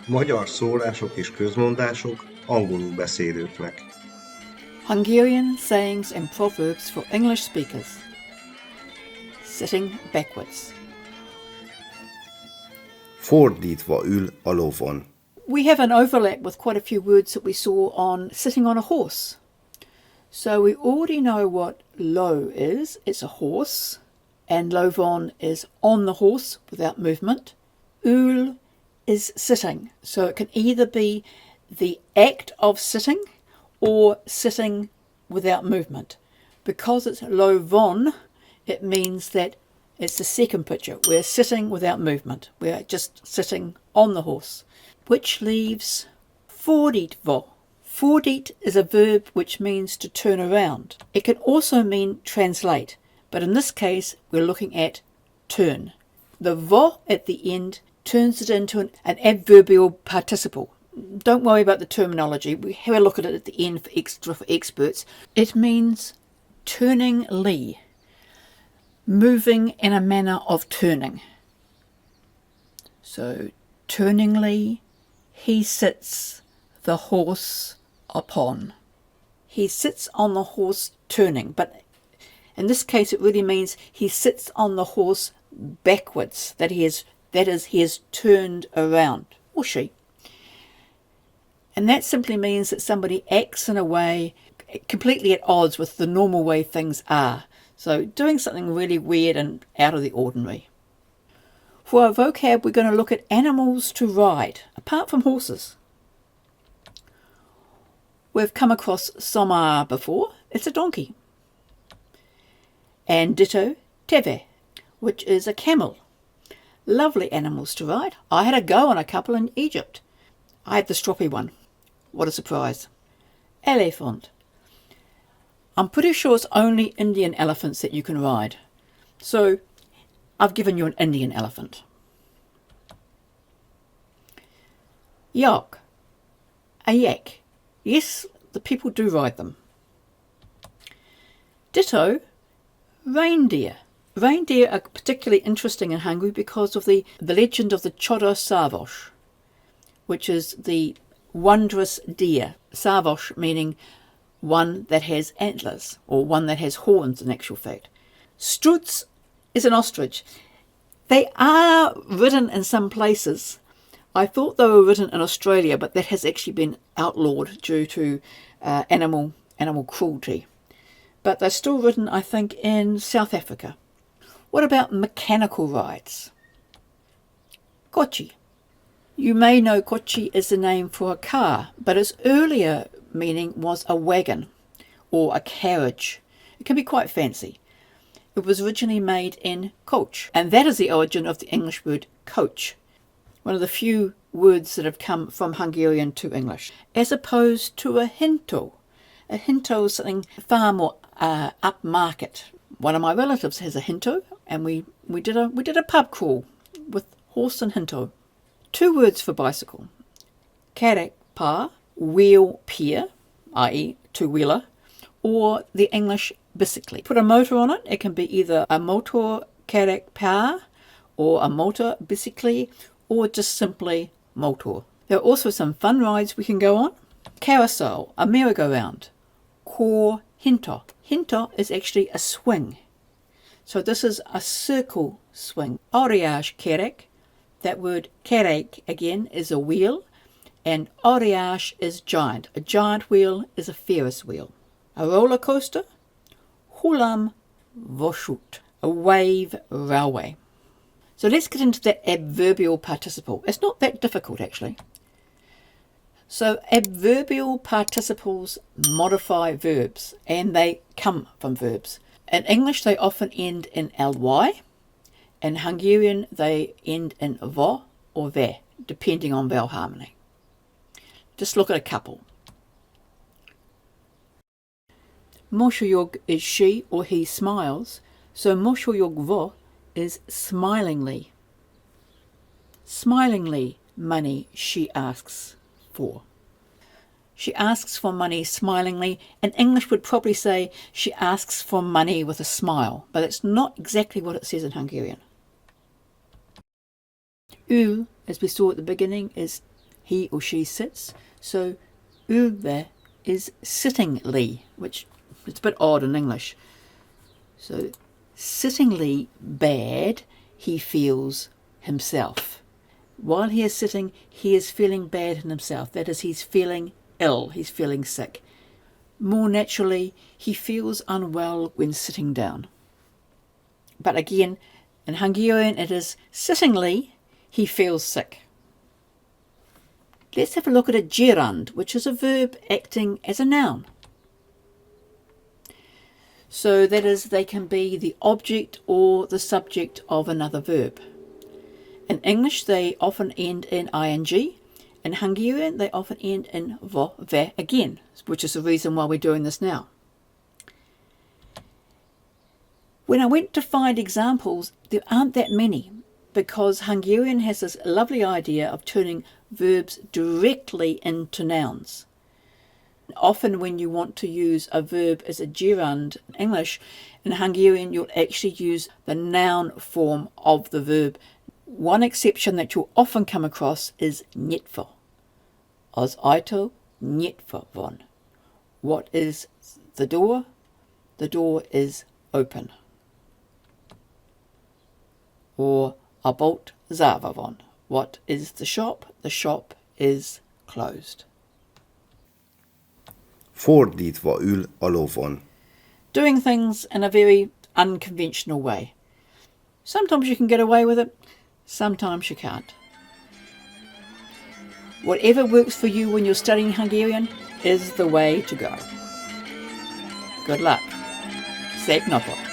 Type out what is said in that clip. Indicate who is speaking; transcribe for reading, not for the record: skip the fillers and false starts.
Speaker 1: Magyar szólások és közmondások angolul beszélőknek.
Speaker 2: Hungarian sayings and proverbs for English speakers. Sitting backwards.
Speaker 1: Fordítva ül a lovon.
Speaker 2: We have an overlap with quite a few words that we saw on sitting on a horse. So we already know what lo is. It's a horse. And lovon is on the horse without movement. Ül is sitting. So it can either be the act of sitting or sitting without movement. Because it's lovon, it means that it's the second picture. We're sitting without movement. We're just sitting on the horse. Which leaves Fordítva. Fordít is a verb which means to turn around. It can also mean translate, but in this case we're looking at turn. The vo at the end turns it into an adverbial participle. Don't worry about the terminology. We have a look at it at the end for experts. It means turningly, moving in a manner of turning. So turningly, he sits the horse upon. He sits on the horse turning, but in this case it really means he sits on the horse backwards, that is he is turned around, or she. And that simply means that somebody acts in a way completely at odds with the normal way things are. So doing something really weird and out of the ordinary. For our vocab, we're going to look at animals to ride, apart from horses. We've come across somar before. It's a donkey. And ditto, teve, which is a camel. Lovely animals to ride. I had a go on a couple in Egypt. I had the stroppy one. What a surprise. Elephant. I'm pretty sure it's only Indian elephants that you can ride. So I've given you an Indian elephant. Yak. A yak. Yes, the people do ride them. Ditto. Reindeer. Reindeer are particularly interesting in Hungary because of the legend of the Csodor Szarvas, which is the wondrous deer. Szarvas meaning one that has antlers, or one that has horns in actual fact. Struts is an ostrich. They are ridden in some places. I thought they were ridden in Australia, but that has actually been outlawed due to animal cruelty. But they're still ridden, I think, in South Africa. What about mechanical rides? Kochi. You may know kochi is the name for a car, but its earlier meaning was a wagon or a carriage. It can be quite fancy. It was originally made in coach, and that is the origin of the English word coach, one of the few words that have come from Hungarian to English, as opposed to a hinto. A hinto is something far more upmarket. One of my relatives has a hinto, and we did a pub crawl with horse and hinto. Two words for bicycle. Kerek pa, wheel peer, i.e. two-wheeler, or the English bicycle. Put a motor on it. It can be either a motor kerek pa or a motor bicycle, or just simply motor. There are also some fun rides we can go on. Carousel, a merry-go-round. Kor hinto. Hinto is actually a swing. So this is a circle swing. Óriás kerek. That word kerek again is a wheel, and óriás is giant. A giant wheel is a Ferris wheel. A roller coaster, hullam vasút, a wave railway. So let's get into that adverbial participle. It's not that difficult actually. So adverbial participles modify verbs, and they come from verbs. In English they often end in ly. In Hungarian, they end in va or ve, depending on vowel harmony. Just look at a couple. Mosolyog is she or he smiles, so mosolyogva is smilingly. Smilingly money she asks for. She asks for money smilingly. In English would probably say she asks for money with a smile, but it's not exactly what it says in Hungarian. Ül, as we saw at the beginning, is he or she sits. So ülve is sittingly, which is a bit odd in English. So sittingly bad, he feels himself. While he is sitting, he is feeling bad in himself. That is, he's feeling ill, he's feeling sick. More naturally, he feels unwell when sitting down. But again, in Hungarian it is sittingly, he feels sick. Let's have a look at a gerund, which is a verb acting as a noun. So that is, they can be the object or the subject of another verb. In English, they often end in ing. In Hungarian, they often end in vo, ve again, which is the reason why we're doing this now. When I went to find examples, there aren't that many, because Hungarian has this lovely idea of turning verbs directly into nouns. Often when you want to use a verb as a gerund in English, in Hungarian you'll actually use the noun form of the verb. One exception that you'll often come across is nyitva. Az ajtó nyitva van. What is the door? The door is open. Or a bolt zárva van. What is the shop? The shop is closed.
Speaker 1: Fordítva ül a lovon.
Speaker 2: Doing things in a very unconventional way. Sometimes you can get away with it, sometimes you can't. Whatever works for you when you're studying Hungarian is the way to go. Good luck. Szép napot!